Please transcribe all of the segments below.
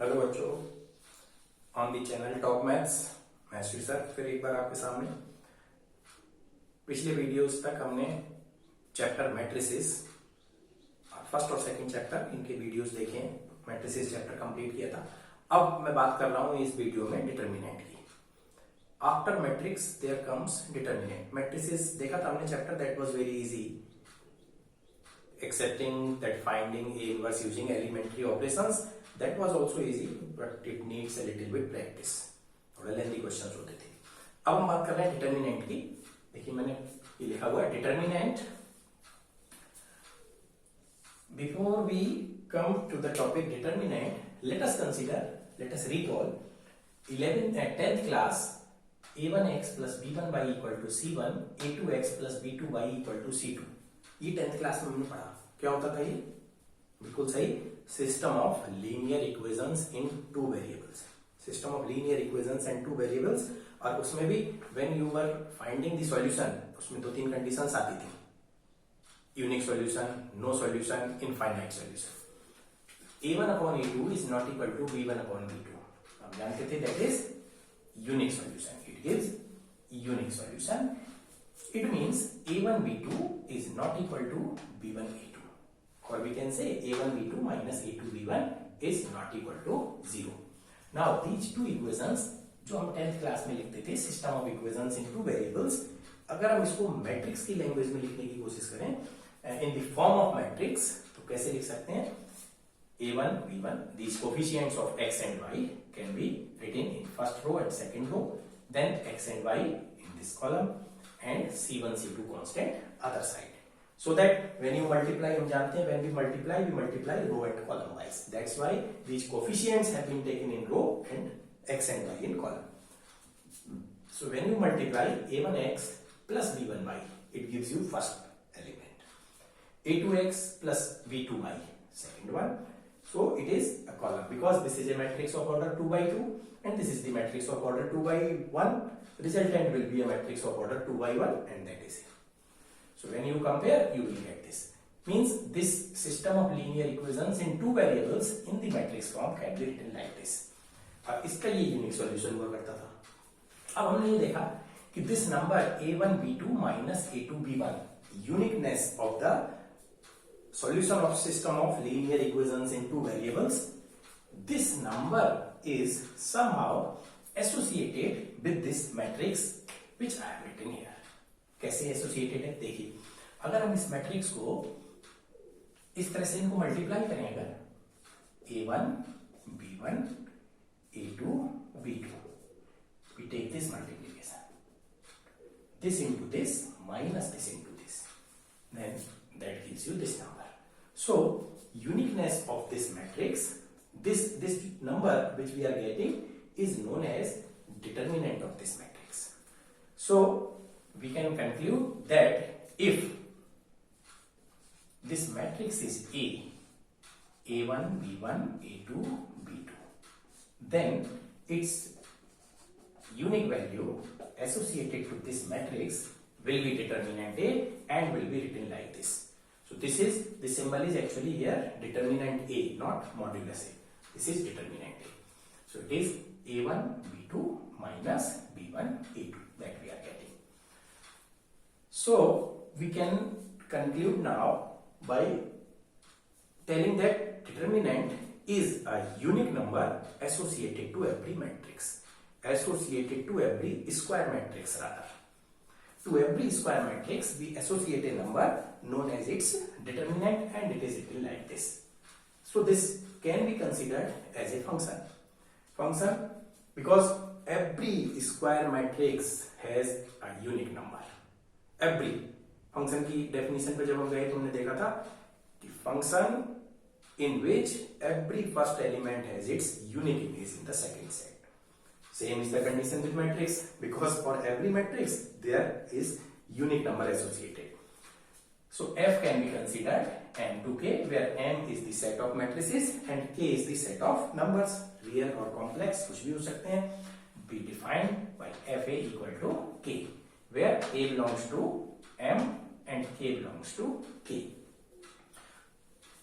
Hello बच्चों, on the channel talk maths Maheshwari sir फिर एक बार आपके सामने। पिछले वीडियोस तक हमने चैप्टर मैट्रिसेस फर्स्ट और सेकंड चैप्टर इनके वीडियोस देखे, मैट्रिसेस चैप्टर कंप्लीट किया था। अब मैं बात कर रहा हूं इस वीडियो में डिटर्मिनेंट की। After matrix there comes determinant. Matrices देखा था हमने chapter, that was very easy, accepting that finding A inverse using elementary operations, that was also easy but it needs a little bit practice, थोड़ा lengthy questions होते थे। अब हम बात कर रहे हैं डिटर्मिनेंट की। देखिए मैंने ये लिखा हुआ है determinant. Before we come to the topic determinant, let us recall 10th class a1x plus b1y equal to c1, a2x plus b2y equal to c2। ये 10th क्लास में हमने पढ़ा। क्या होता था ये? बिल्कुल सही, system of linear equations in two variables. System of linear equations and two variables, और उसमें भी when you were finding the solution, उसमें दो तीन कंडीशंस आती थी, unique solution, no solution, infinite solution. a1/a2 is not equal to b1/b2। हम जानते थे that is unique solution, it gives unique solution. It means a1b2 is not equal to b1a2, or we can say a1b2 minus a2b1 is not equal to 0. Now these two equations जो हम 10th class में लिखते थे, system of equations in two variables, अगर हम इसको matrix की language में लिखने की कोशिश करें in the form of matrix, तो कैसे लिख सकते हैं? a1 b1, these coefficients of x and y can be written in first row and second row, then x and y in this column and c1 c2 constant other side, so that when you multiply, हम जानते हैं when we multiply row and column wise, that's why these coefficients have been taken in row and x and y in column. So when you multiply a1x plus b1y, it gives you first element, a2x plus b2y second one, so it is a column because this is a matrix of order 2 by 2 and this is the matrix of order 2 by 1. Resultant will be a matrix of order 2 by 1 and that is it. So when you compare, you will get this. Means this system of linear equations in two variables in the matrix form can be written like this. और इसका ये unique solution हुआ करता था। अब हमने ये देखा कि this number a1b2 minus a2b1, uniqueness of the solution of system of linear equations in two variables, this number is somehow associated with this matrix which I have written here. कैसे associated है? देखिए, अगर हम इस matrix को इस तरह से इनको मल्टीप्लाई करें, अगर a1 b1 a2 b2, we take this multiplication, this into this minus this into this, then that gives you this number. So uniqueness of this matrix, this number which we are getting is known as determinant of this matrix. So we can conclude that if this matrix is a1 b1 a2 b2, then its unique value associated to this matrix will be determinant A and will be written like this. So this symbol is actually here determinant A, not modulus A. This is determinant A. So it is a1 b2 minus b1 a2 that we are getting. So we can conclude now by telling that determinant is a unique number associated to every matrix, associated to every square matrix rather. To every square matrix we associate a number known as its determinant and it is written like this. So this can be considered as a function because every square matrix has a unique number. Every function की definition पे जब हम गए तो हमने देखा था कि function in which every first element has its unique image in the second set. Same is the condition with matrix because for every matrix there is unique number associated. So F can be considered M to K, where M is the set of matrices and K is the set of numbers, real or complex, कुछ भी हो सकते हैं, be defined by FA equal to K, where A belongs to M and K belongs to K.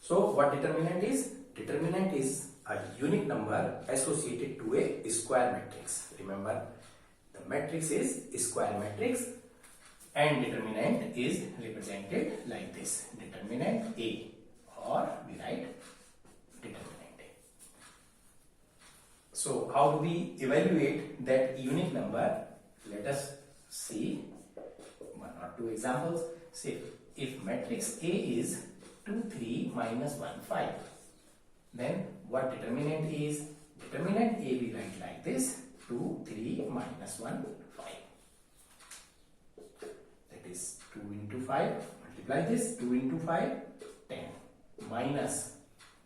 So what determinant is? Determinant is a unique number associated to a square matrix. Remember, the matrix is square matrix and determinant is represented like this. Determinant A, or we write determinant A. So how do we evaluate that unique number? Let us see one or two examples. Say if matrix A is 2, 3, minus 1, 5, then what determinant is? Determinant A we write like this: 2, 3, minus 1, 5. That is 2 into 5. Multiply this. 2 into 5, 10. Minus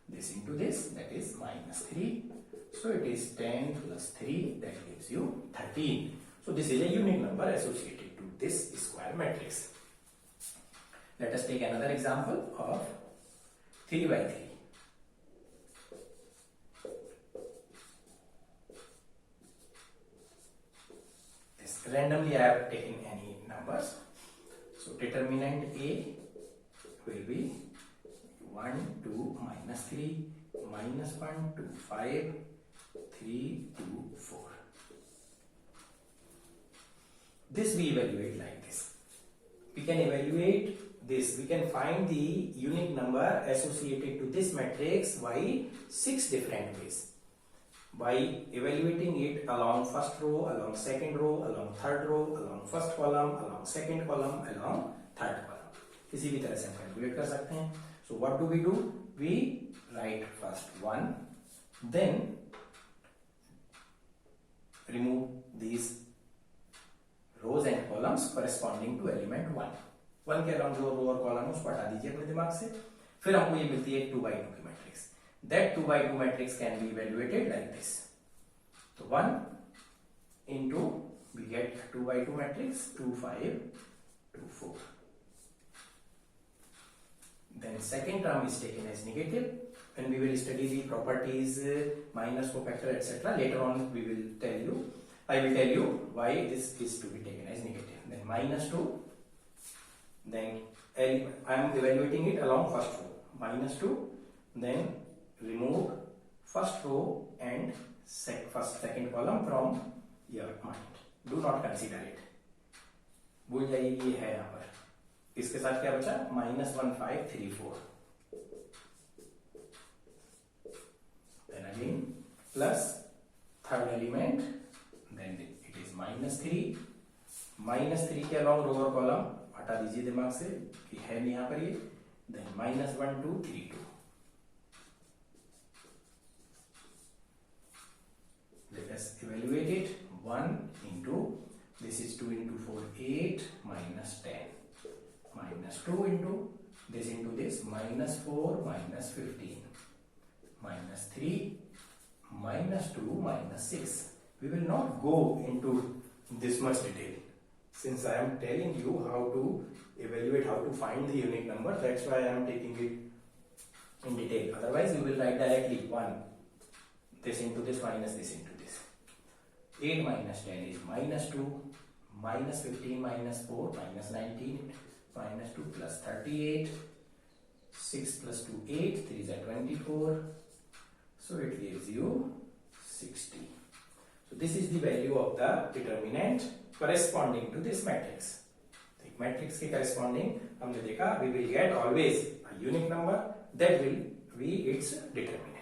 this into this, that is minus 3. So it is 10 plus 3, that gives you 13. So this is a unique number associated to this square matrix. Let us take another example of 3 by 3. This randomly I have taken any numbers. So determinant A will be 1, 2, minus 3, minus 1, 2, 5, 3, 2, 4. This we evaluate like this. We can evaluate this. We can find the unique number associated to this matrix by 6 different ways. By evaluating it along first row, along second row, along third row, along first column, along second column, along third column. किसी भी तरह से हम calculate कर सकते हैं. So what do? We write first 1, then remove these rows and columns corresponding to element 1. 1 के अलावा जो रो और कॉलम उसको हटा दीजिए अपने दिमाग से. फिर हमको ये मिलती है 2 by 2 की matrix. That 2 by 2 matrix can be evaluated like this. So 1 into, we get 2 by 2 matrix, 2, 5, 2, 4. Then second term is taken as negative, and we will study the properties, minus, cofactor, etc. Later on we will tell you, I will tell you why this is to be taken as negative. Then minus 2, then I am evaluating it along first row. Minus 2, then remove first row and second column from your mind. Do not consider it. भूल जाइए ये है यहाँ पर. इसके साथ क्या बचा? minus 1, 5, 3, 4. Then again plus third element. Then it is minus 3. minus 3 के along row और column हटा दीजिए दिमाग से कि है नहीं यहाँ पर ये. Then minus 1, 2, 3, 2. Let us evaluate it. 1 into, this is 2 into 4, 8, minus 10. Minus 2 into this, minus 4, minus 15. Minus 3, minus 2, minus 6. We will not go into this much detail. Since I am telling you how to evaluate, how to find the unique number, that's why I am taking it in detail. Otherwise, you will write directly 1, this into this, minus this into this. 8 minus 10 is minus 2, minus 15, minus 4, minus 19, minus 2 plus 38, 6 plus 2, 8, 3 is 24, so it gives you 60. So this is the value of the determinant corresponding to this matrix. The matrix के corresponding हमने देखा, we will get always a unique number that will be its determinant.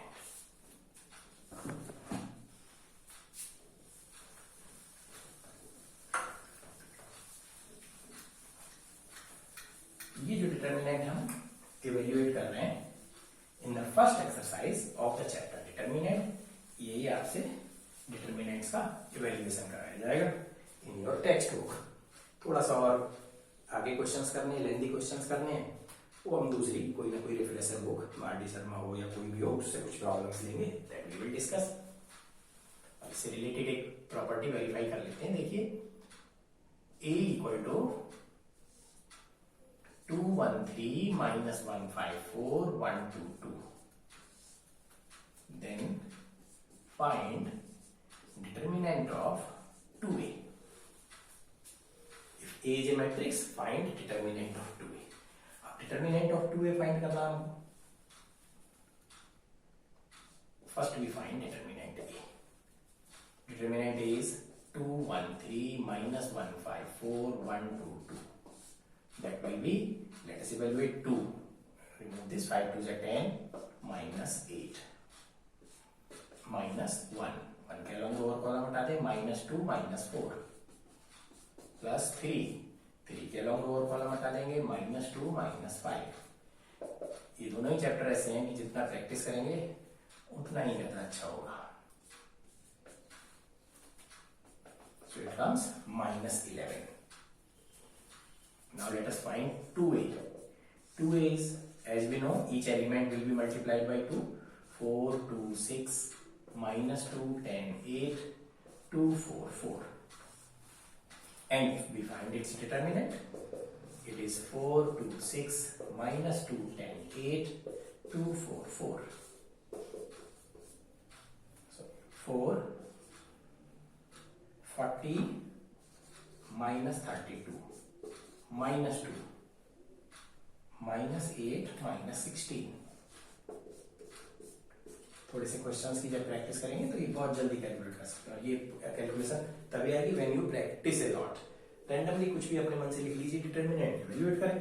ये जो determinant हम evaluate कर रहे हैं in the first exercise of the chapter determinant, यही आपसे डिटर्मिनेंट्स का इवेल्युएशन कराया जाएगा इन योर टेक्स्ट बुक. थोड़ा सा और आगे क्वेश्चंस करने, लेंथी क्वेश्चंस करने हैं, वो हम दूसरी कोई ना कोई रिफ्रेशर बुक, आर.डी. शर्मा हो या कोई भी हो, उससे कुछ प्रॉब्लम्स लेंगे, दैट वी विल डिस्कस. अब इससे रिलेटेड एक प्रॉपर्टी वेरीफाई कर लेते हैं. देखिए A equal to 213 minus 154 122. Then find determinant of 2A. If A is a matrix, find determinant of 2A. अब determinant of 2A find करना, first we find determinant A. Determinant A is 2, 1, 3 minus 1, 5, 4, 1, 2, 2. That will be, let us evaluate 2. Remove this, 5 2 is a 10 minus 8 minus 1. 1 के along lower column हटा दे, minus 2 minus 4 plus 3. 3 के along lower column हटा देंगे, minus 2 minus 5. ये दोनों ही chapter ऐसे हैं कि जितना प्रैक्टिस करेंगे उतना ही ज्यादा अच्छा होगा. So it comes minus 11. Now let us find 2a. 2a is, as we know, each element will be multiplied by 2. 4, 2, 6, minus 2, 10, 8, 2, 4, 4. And if we find its determinant, it is 4, 2, 6, minus 2, 10, 8, 2, 4, 4. So 4, 40, minus 32, minus 2, minus 8, minus 16. थोड़े से questions की जब practice करेंगे तो ये बहुत जल्दी calculate कर सकते हैं. ये कैलकुलेशन तभी आएगी when you practice a lot. Randomly कुछ भी अपने मन से लिख लीजिए, डिटरमिनेंट इवैल्यूएट करें,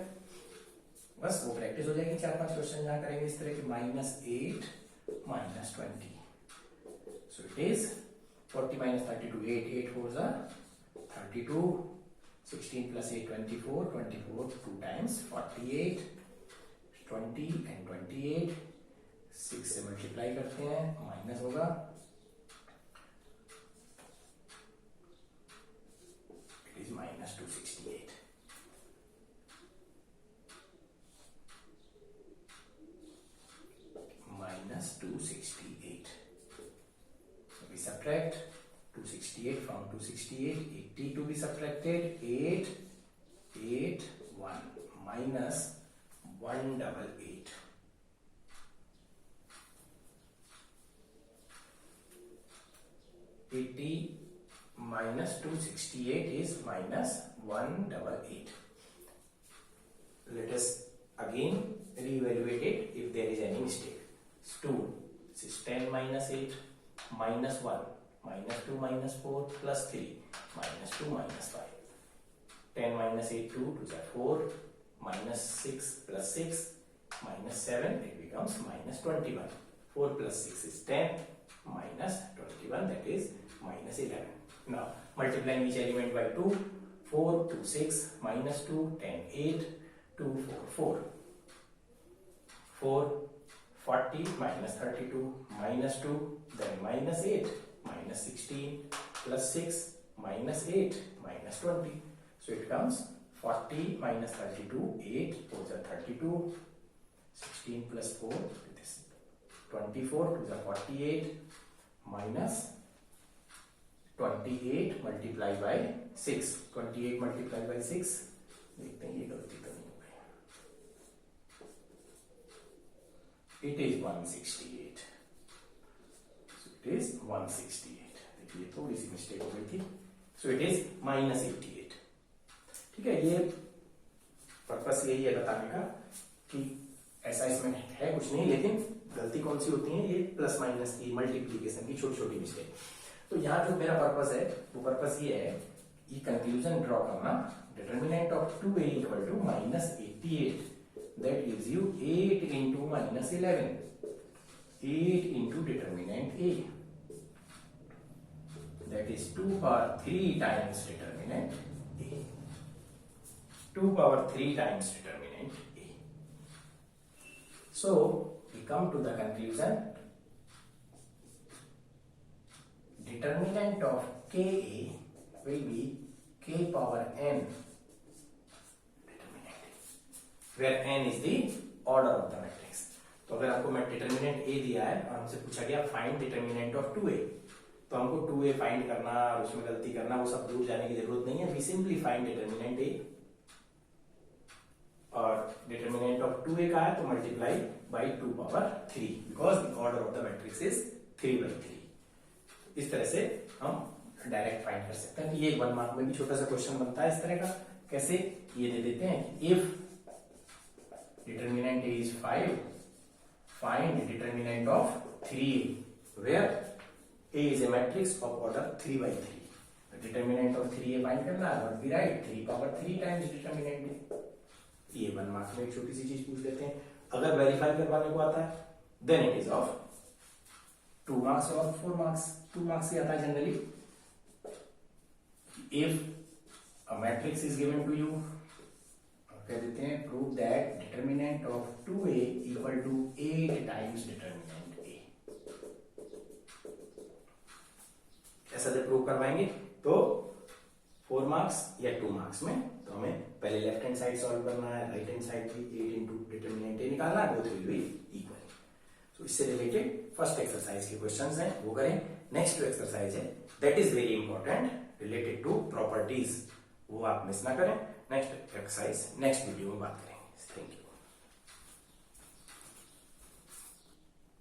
बस वो प्रैक्टिस हो जाएगी. 4-5 क्वेश्चन जहां करेंगे इस तरह के, minus 8 minus 20. So it is 40 minus 32, 8, 8 4s are 32, 16 plus 8, 24, 24 2 times 48, 20 and 28, 6 से मल्टीप्लाई करते हैं, माइनस होगा, it is minus 268. minus 268. So we subtract 268 from 268, 80 to be subtracted, 8, 8, 1, minus 188. 80 minus 268 is minus 188. Let us again re-evaluate it if there is any mistake. 2, this is 10 minus 8, minus 1, minus 2 minus 4 plus 3, minus 2 minus 5. 10 minus 8, 2, 2 is 4, minus 6 plus 6, minus 7, it becomes minus 21. 4 plus 6 is 10, minus 21, that is minus 11. Now multiplying each element by 2, 4, 2, 6, minus 2, 10, 8, 2, 4, 4. 4, 40 minus 32, minus 2, then minus 8, minus 16, plus 6, minus 8, minus 20. So it comes 40 minus 32, 8, those are 32, 16 plus 4, it is 24, those are 48, minus 28 multiplied by 6. 28 multiplied by 6, देखते हैं ये गलती तो नहीं हो गई. It is 168. So it is 168. देखिए थोड़ी सी मिस्टेक हो गई थी. So it is minus 88. ठीक है, ये पर्पस यही है बताने का कि ऐसा इसमें है कुछ नहीं, लेकिन गलती कौन सी होती है, ये प्लस माइनस की, मल्टीप्लीकेशन की छोटी छोटी मिस्टेक. तो यहाँ जो मेरा पर्पस है वो पर्पस ये है, ये कंक्लूजन ड्रॉ करना. Determinant of 2a equal to minus 88. That gives you 8 into minus 11. 8 into determinant a. That is 2 power 3 times determinant a. 2 power 3 times determinant a. So we come to the conclusion. Determinant of Ka will be k power n determinant, where n is the order of the matrix. तो अगर आपको मैं determinant A दिया है और हमसे पूछा गया find determinant of 2a, तो हमको 2a फाइंड करना और उसमें गलती करना वो सब दूर जाने की जरूरत नहीं है. We simply find determinant A, और determinant of 2a का है तो multiply by 2 power 3 because the order of the matrix is 3 by 3. इस तरह से हम डायरेक्ट फाइंड कर सकते हैं. ये 1 मार्क में भी छोटा सा क्वेश्चन बनता है इस तरह का. कैसे, ये दे देते हैं कि if determinant A is 5, find determinant of 3a. where A is a matrix of order 3 by 3. The determinant of 3 A find करना है, what we write 3 power 3 times determinant. ये 1 मार्क्स में एक छोटी सी चीज पूछ लेते हैं. अगर वेरीफाई करवाने को आता है then it is of 2 marks or 4 marks. 2 marks से आता है generally. If a matrix is given to you, कह देते हैं prove that determinant of 2A equal to 8 times determinant A. ऐसा जब प्रूव करवाएंगे तो 4 मार्क्स या 2 मार्क्स में, तो हमें पहले लेफ्ट हैंड साइड सॉल्व करना है, राइट हैंड साइड भी 8 इंटू डिटर्मिनेंट ए निकालना है, both will be equal. So इससे रिलेटेड फर्स्ट एक्सरसाइज के क्वेश्चंस हैं वो करें. नेक्स्ट जो एक्सरसाइज है that is very important related to properties, वो आप मिस ना करें. नेक्स्ट एक्सरसाइज नेक्स्ट वीडियो में बात करेंगे. Thank you.